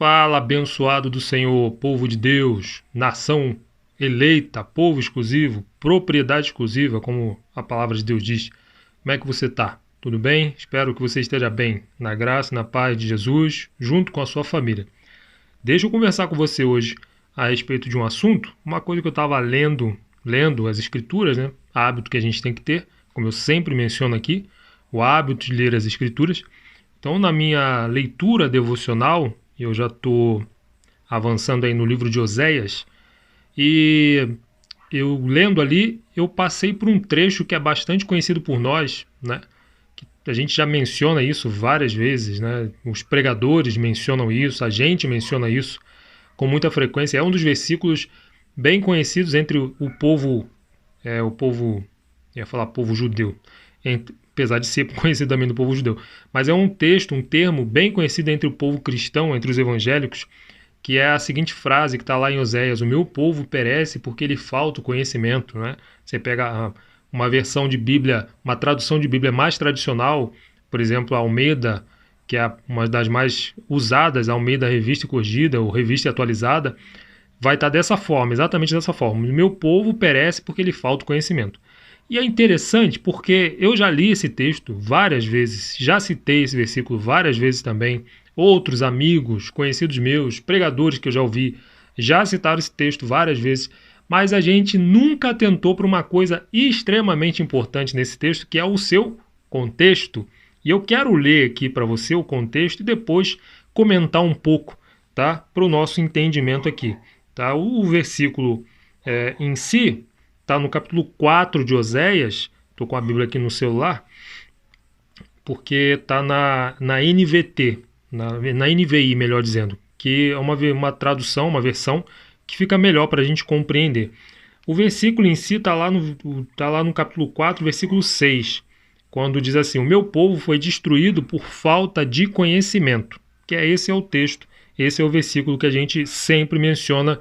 Fala, abençoado do Senhor, povo de Deus, nação eleita, povo exclusivo, propriedade exclusiva, como a palavra de Deus diz. Como é que você está? Tudo bem? Espero que você esteja bem, na graça e na paz de Jesus, junto com a sua família. Deixa eu conversar com você hoje a respeito de um assunto, uma coisa que eu estava lendo as escrituras, né? Hábito que a gente tem que ter, como eu sempre menciono aqui, o hábito de ler as escrituras. Então, na minha leitura devocional, eu já estou avançando aí no livro de Oséias, e eu lendo ali, eu passei por um trecho que é bastante conhecido por nós, né? Que a gente já menciona isso várias vezes, né? Os pregadores mencionam isso, a gente menciona isso com muita frequência. É um dos versículos bem conhecidos entre o povo, ia falar povo judeu, apesar de ser conhecido também do povo judeu. Mas é um texto, um termo bem conhecido entre o povo cristão, entre os evangélicos, que é a seguinte frase que está lá em Oséias: o meu povo perece porque lhe falta o conhecimento, né? Você pega uma versão de Bíblia, uma tradução de Bíblia mais tradicional, por exemplo, a Almeida, que é uma das mais usadas, a Almeida Revista e Corrigida, ou Revista e Atualizada, vai estar dessa forma, exatamente dessa forma: o meu povo perece porque lhe falta o conhecimento. E é interessante porque eu já li esse texto várias vezes, já citei esse versículo várias vezes também. Outros amigos, conhecidos meus, pregadores que eu já ouvi, já citaram esse texto várias vezes, mas a gente nunca atentou para uma coisa extremamente importante nesse texto, que é o seu contexto. E eu quero ler aqui para você o contexto e depois comentar um pouco, tá? Para o nosso entendimento aqui. Tá? O versículo em si está no capítulo 4 de Oséias. Estou com a Bíblia aqui no celular, porque está na NVT, na NVI, melhor dizendo, que é uma tradução, uma versão que fica melhor para a gente compreender. O versículo em si está lá no capítulo 4, versículo 6, quando diz assim: o meu povo foi destruído por falta de conhecimento, que esse é o texto, esse é o versículo que a gente sempre menciona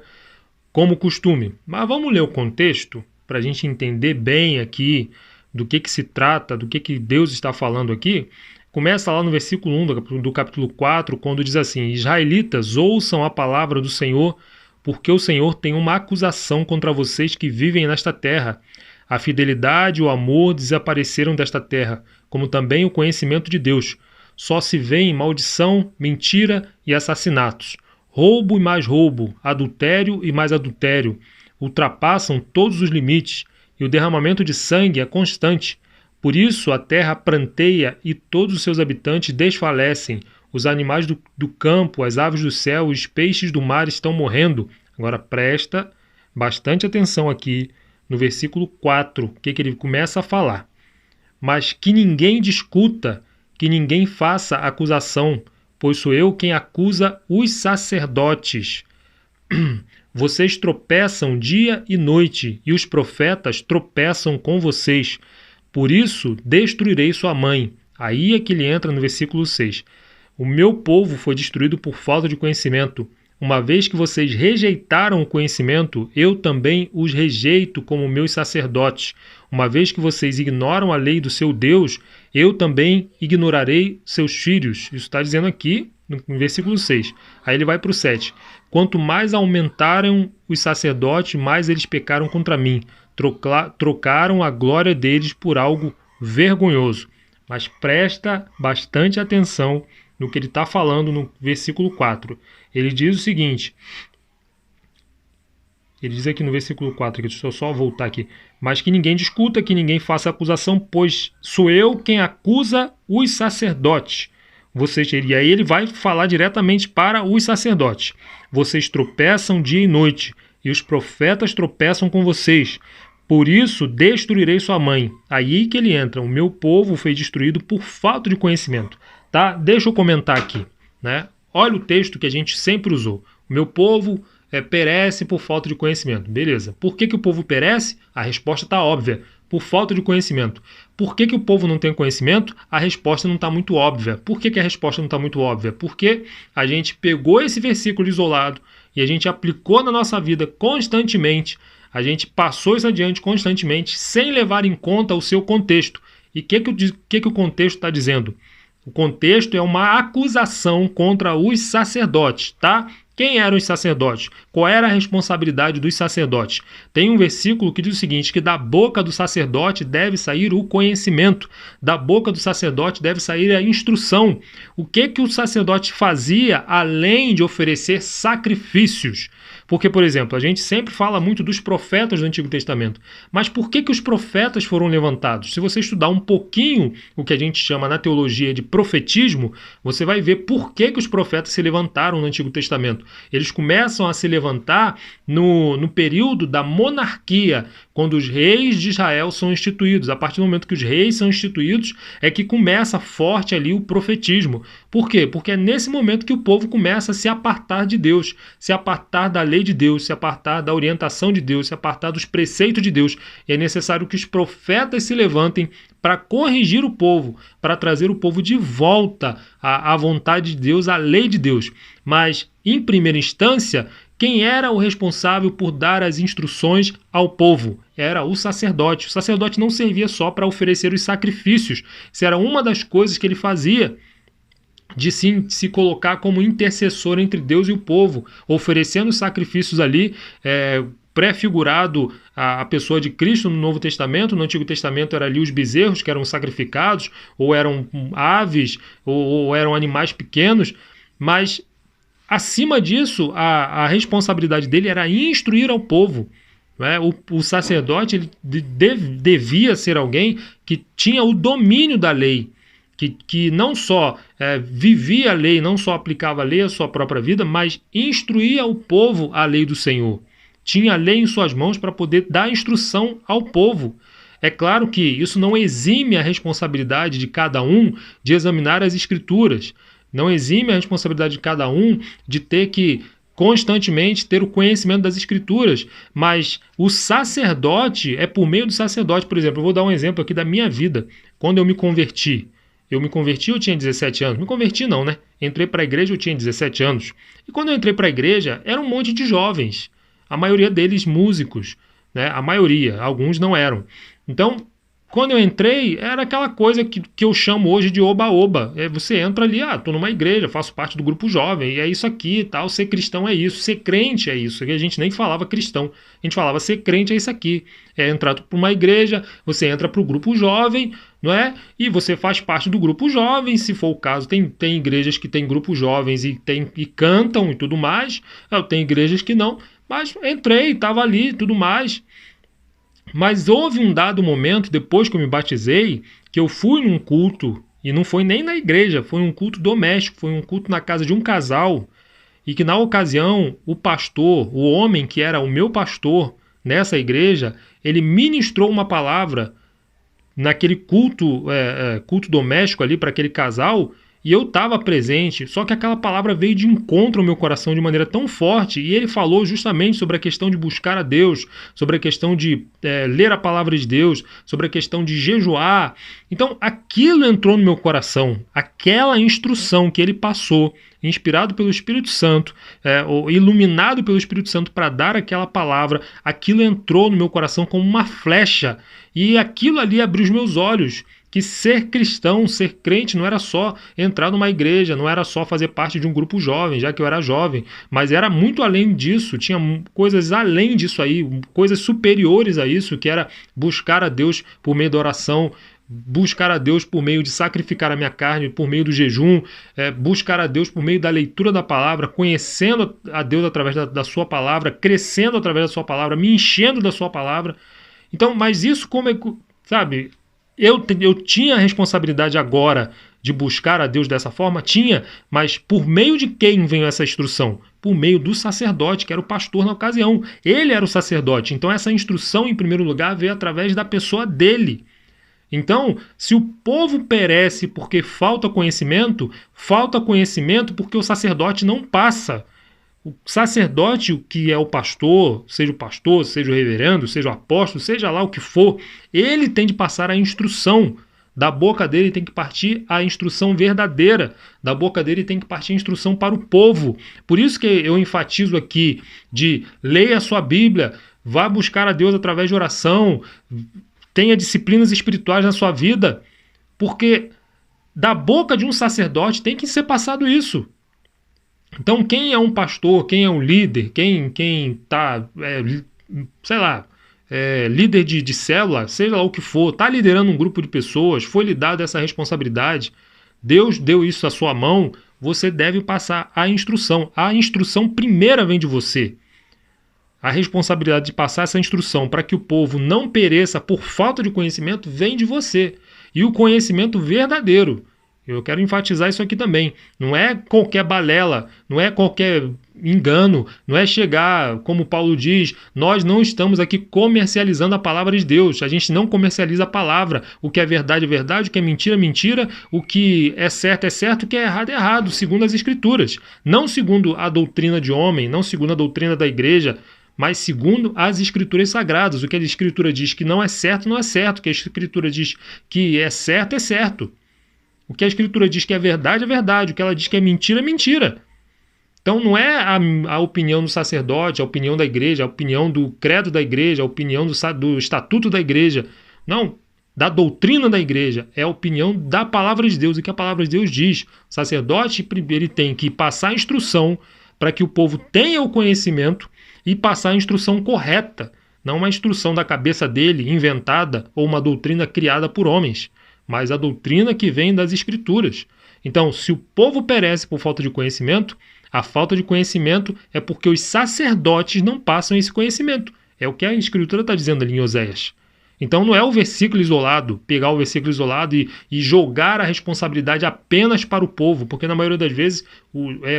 como costume. Mas vamos ler o contexto para a gente entender bem aqui do que se trata, do que Deus está falando aqui. Começa lá no versículo 1 do capítulo 4, quando diz assim: israelitas, ouçam a palavra do Senhor, porque o Senhor tem uma acusação contra vocês que vivem nesta terra. A fidelidade e o amor desapareceram desta terra, como também o conhecimento de Deus. Só se vê em maldição, mentira e assassinatos. Roubo e mais roubo, adultério e mais adultério. Ultrapassam todos os limites, e o derramamento de sangue é constante. Por isso a terra pranteia e todos os seus habitantes desfalecem. Os animais do campo, as aves do céu e os peixes do mar estão morrendo. Agora presta bastante atenção aqui no versículo 4, que ele começa a falar. Mas que ninguém discuta, que ninguém faça acusação, pois sou eu quem acusa os sacerdotes. Vocês tropeçam dia e noite, e os profetas tropeçam com vocês. Por isso destruirei sua mãe. Aí é que ele entra no versículo 6. O meu povo foi destruído por falta de conhecimento. Uma vez que vocês rejeitaram o conhecimento, eu também os rejeito como meus sacerdotes. Uma vez que vocês ignoram a lei do seu Deus, eu também ignorarei seus filhos. Isso está dizendo aqui no versículo 6. Aí ele vai para o 7. Quanto mais aumentaram os sacerdotes, mais eles pecaram contra mim. Trocaram a glória deles por algo vergonhoso. Mas presta bastante atenção no que ele está falando no versículo 4. Ele diz o seguinte, ele diz aqui no versículo 4, deixa eu só voltar aqui: mas que ninguém discuta, que ninguém faça acusação, pois sou eu quem acusa os sacerdotes. E aí ele vai falar diretamente para os sacerdotes. Vocês tropeçam dia e noite, e os profetas tropeçam com vocês. Por isso destruirei sua mãe. Aí que ele entra: o meu povo foi destruído por falta de conhecimento. Tá? Deixa eu comentar aqui, né? Olha o texto que a gente sempre usou: o meu povo perece por falta de conhecimento. Beleza. Por que o povo perece? A resposta está óbvia: por falta de conhecimento. Por que o povo não tem conhecimento? A resposta não está muito óbvia. Por que a resposta não está muito óbvia? Porque a gente pegou esse versículo isolado e a gente aplicou na nossa vida constantemente. A gente passou isso adiante constantemente sem levar em conta o seu contexto. E o que o contexto está dizendo? O contexto é uma acusação contra os sacerdotes, tá? Quem eram os sacerdotes? Qual era a responsabilidade dos sacerdotes? Tem um versículo que diz o seguinte, que da boca do sacerdote deve sair o conhecimento, da boca do sacerdote deve sair a instrução. O que o sacerdote fazia além de oferecer sacrifícios? Porque, por exemplo, a gente sempre fala muito dos profetas do Antigo Testamento, mas por que os profetas foram levantados? Se você estudar um pouquinho o que a gente chama na teologia de profetismo, você vai ver por que os profetas se levantaram no Antigo Testamento. Eles começam a se levantar no período da monarquia, quando os reis de Israel são instituídos. A partir do momento que os reis são instituídos, é que começa forte ali o profetismo. Por quê? Porque é nesse momento que o povo começa a se apartar de Deus, se apartar da lei de Deus, se apartar da orientação de Deus, se apartar dos preceitos de Deus. E é necessário que os profetas se levantem para corrigir o povo, para trazer o povo de volta à vontade de Deus, à lei de Deus. Mas, em primeira instância, quem era o responsável por dar as instruções ao povo? Era o sacerdote. O sacerdote não servia só para oferecer os sacrifícios. Isso era uma das coisas que ele fazia, de se colocar como intercessor entre Deus e o povo, oferecendo sacrifícios ali, pré-figurado a pessoa de Cristo no Novo Testamento. No Antigo Testamento era ali os bezerros que eram sacrificados, ou eram aves, ou eram animais pequenos, mas acima disso, a responsabilidade dele era instruir ao povo. Né? O sacerdote ele devia ser alguém que tinha o domínio da lei, que não só vivia a lei, não só aplicava a lei à sua própria vida, mas instruía o povo a lei do Senhor. Tinha a lei em suas mãos para poder dar instrução ao povo. É claro que isso não exime a responsabilidade de cada um de examinar as Escrituras, não exime a responsabilidade de cada um de ter que constantemente ter o conhecimento das Escrituras, mas o sacerdote, é por meio do sacerdote. Por exemplo, eu vou dar um exemplo aqui da minha vida. Quando eu me converti, eu tinha 17 anos. Me converti não, né? Entrei para a igreja, eu tinha 17 anos. E quando eu entrei para a igreja, era um monte de jovens. A maioria deles músicos, né? A maioria, alguns não eram. Então, quando eu entrei, era aquela coisa que eu chamo hoje de oba-oba. Você entra ali, estou numa igreja, faço parte do grupo jovem, e é isso aqui e tal. Ser cristão é isso, ser crente é isso. A gente nem falava cristão, a gente falava ser crente é isso aqui. É entrar para uma igreja, você entra para o grupo jovem, não é? E você faz parte do grupo jovem, se for o caso. Tem igrejas que tem grupos jovens e cantam e tudo mais. Tem igrejas que não, mas entrei, estava ali e tudo mais. Mas houve um dado momento, depois que eu me batizei, que eu fui num culto, e não foi nem na igreja, foi um culto doméstico, foi um culto na casa de um casal, e que na ocasião o pastor, o homem que era o meu pastor nessa igreja, ele ministrou uma palavra naquele culto, culto doméstico ali para aquele casal, e eu estava presente, só que aquela palavra veio de encontro ao meu coração de maneira tão forte, e ele falou justamente sobre a questão de buscar a Deus, sobre a questão de ler a palavra de Deus, sobre a questão de jejuar. Então aquilo entrou no meu coração, aquela instrução que ele passou, inspirado pelo Espírito Santo, ou iluminado pelo Espírito Santo para dar aquela palavra, aquilo entrou no meu coração como uma flecha, e aquilo ali abriu os meus olhos, que ser cristão, ser crente não era só entrar numa igreja, não era só fazer parte de um grupo jovem, já que eu era jovem, mas era muito além disso, tinha coisas além disso aí, coisas superiores a isso, que era buscar a Deus por meio da oração, buscar a Deus por meio de sacrificar a minha carne, por meio do jejum, buscar a Deus por meio da leitura da palavra, conhecendo a Deus através da sua palavra, crescendo através da sua palavra, me enchendo da sua palavra. Então, mas isso como é, sabe... Eu tinha a responsabilidade agora de buscar a Deus dessa forma? Tinha, mas por meio de quem veio essa instrução? Por meio do sacerdote, que era o pastor na ocasião. Ele era o sacerdote, então essa instrução, em primeiro lugar, veio através da pessoa dele. Então, se o povo perece porque falta conhecimento porque o sacerdote não passa. O sacerdote, que é o pastor, seja o reverendo, seja o apóstolo, seja lá o que for, ele tem de passar a instrução. Da boca dele tem que partir a instrução verdadeira. Da boca dele tem que partir a instrução para o povo. Por isso que eu enfatizo aqui de leia a sua Bíblia, vá buscar a Deus através de oração, tenha disciplinas espirituais na sua vida, porque da boca de um sacerdote tem que ser passado isso. Então, quem é um pastor, quem é um líder, quem está, sei lá, líder de célula, seja lá o que for, está liderando um grupo de pessoas, foi lhe dada essa responsabilidade, Deus deu isso à sua mão, você deve passar a instrução. A instrução primeira vem de você. A responsabilidade de passar essa instrução para que o povo não pereça por falta de conhecimento vem de você. E o conhecimento verdadeiro. Eu quero enfatizar isso aqui também. Não é qualquer balela, não é qualquer engano, não é chegar, como Paulo diz, nós não estamos aqui comercializando a palavra de Deus. A gente não comercializa a palavra. O que é verdade é verdade, o que é mentira é mentira, o que é certo, o que é errado, segundo as Escrituras. Não segundo a doutrina de homem, não segundo a doutrina da igreja, mas segundo as Escrituras sagradas. O que a Escritura diz que não é certo, não é certo. O que a Escritura diz que é certo, é certo. O que a Escritura diz que é verdade, é verdade. O que ela diz que é mentira, é mentira. Então não é a opinião do sacerdote, a opinião da igreja, a opinião do credo da igreja, a opinião do estatuto da igreja. Não, da doutrina da igreja. É a opinião da palavra de Deus. E que a palavra de Deus diz. O sacerdote ele tem que passar a instrução para que o povo tenha o conhecimento e passar a instrução correta. Não uma instrução da cabeça dele, inventada, ou uma doutrina criada por homens, mas a doutrina que vem das Escrituras. Então, se o povo perece por falta de conhecimento, a falta de conhecimento é porque os sacerdotes não passam esse conhecimento. É o que a Escritura está dizendo ali em Oséias. Então não é o versículo isolado, pegar o versículo isolado e jogar a responsabilidade apenas para o povo, porque na maioria das vezes,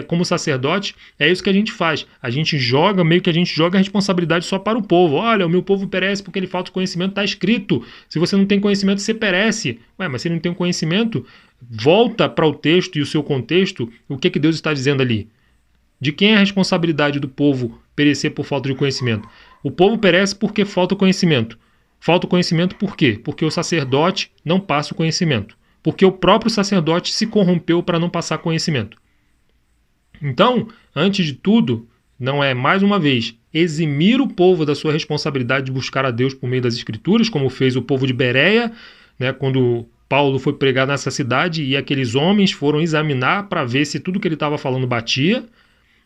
como sacerdote, é isso que a gente faz. A gente joga a responsabilidade só para o povo. Olha, o meu povo perece porque ele falta conhecimento, está escrito. Se você não tem conhecimento, você perece. Ué, mas se ele não tem conhecimento, volta para o texto e o seu contexto, o que Deus está dizendo ali? De quem é a responsabilidade do povo perecer por falta de conhecimento? O povo perece porque falta conhecimento. Falta o conhecimento por quê? Porque o sacerdote não passa o conhecimento. Porque o próprio sacerdote se corrompeu para não passar conhecimento. Então, antes de tudo, não é, mais uma vez, eximir o povo da sua responsabilidade de buscar a Deus por meio das Escrituras, como fez o povo de Bereia, né, quando Paulo foi pregar nessa cidade e aqueles homens foram examinar para ver se tudo que ele estava falando batia.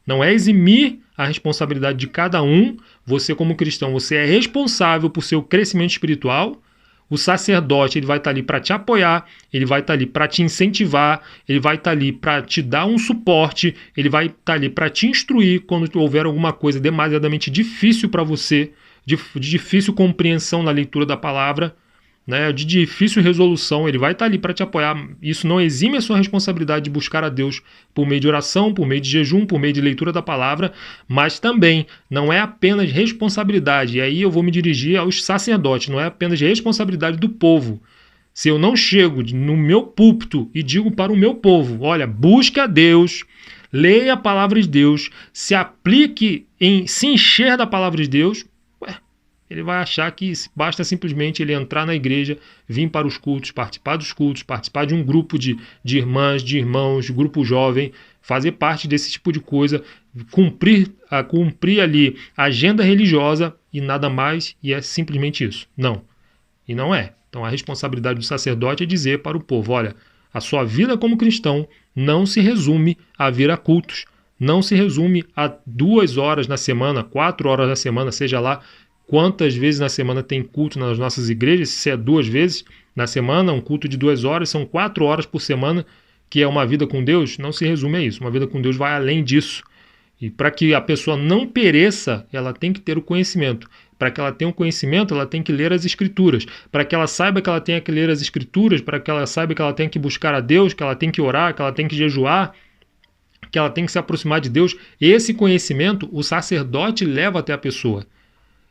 Não é eximir a responsabilidade de cada um. Você, como cristão, você é responsável por seu crescimento espiritual. O sacerdote ele vai estar ali para te apoiar, ele vai estar ali para te incentivar, ele vai estar ali para te dar um suporte, ele vai estar ali para te instruir quando houver alguma coisa demasiadamente difícil para você, de difícil compreensão na leitura da palavra, né, de difícil resolução, ele vai estar ali para te apoiar. Isso não exime a sua responsabilidade de buscar a Deus por meio de oração, por meio de jejum, por meio de leitura da palavra, mas também não é apenas responsabilidade, e aí eu vou me dirigir aos sacerdotes, não é apenas responsabilidade do povo. Se eu não chego no meu púlpito e digo para o meu povo, olha, busque a Deus, leia a palavra de Deus, se aplique em se encher da palavra de Deus, ele vai achar que basta simplesmente ele entrar na igreja, vir para os cultos, participar de um grupo de irmãs, de irmãos, de grupo jovem, fazer parte desse tipo de coisa, cumprir ali a agenda religiosa e nada mais, e é simplesmente isso. Não. E não é. Então a responsabilidade do sacerdote é dizer para o povo, olha, a sua vida como cristão não se resume a vir a cultos, não se resume a 2 horas na semana, 4 horas na semana, seja lá quantas vezes na semana tem culto nas nossas igrejas. Se é 2 vezes na semana, um culto de 2 horas, são 4 horas por semana, que é uma vida com Deus, não se resume a isso. Uma vida com Deus vai além disso. E para que a pessoa não pereça, ela tem que ter o conhecimento. Para que ela tenha o conhecimento, ela tem que ler as Escrituras. Para que ela saiba que ela tem que ler as Escrituras, para que ela saiba que ela tem que buscar a Deus, que ela tem que orar, que ela tem que jejuar, que ela tem que se aproximar de Deus. Esse conhecimento, o sacerdote leva até a pessoa.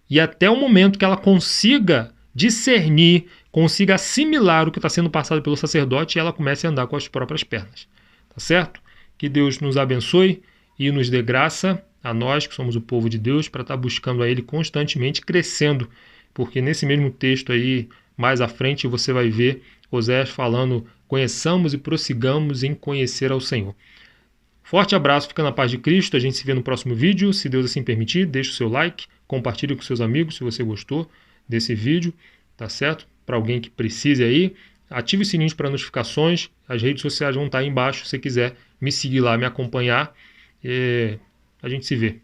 E até o momento que ela consiga discernir, consiga assimilar o que está sendo passado pelo sacerdote, ela comece a andar com as próprias pernas. Tá certo? Que Deus nos abençoe e nos dê graça a nós, que somos o povo de Deus, para estar buscando a Ele constantemente, crescendo. Porque nesse mesmo texto aí, mais à frente, você vai ver Oséias falando, conheçamos e prossigamos em conhecer ao Senhor. Forte abraço, fica na paz de Cristo, a gente se vê no próximo vídeo, se Deus assim permitir, deixa o seu like, compartilhe com seus amigos se você gostou desse vídeo, tá certo? Para alguém que precise aí, Ative o sininho para notificações. As redes sociais vão estar aí embaixo se você quiser me seguir lá, me acompanhar. A gente se vê.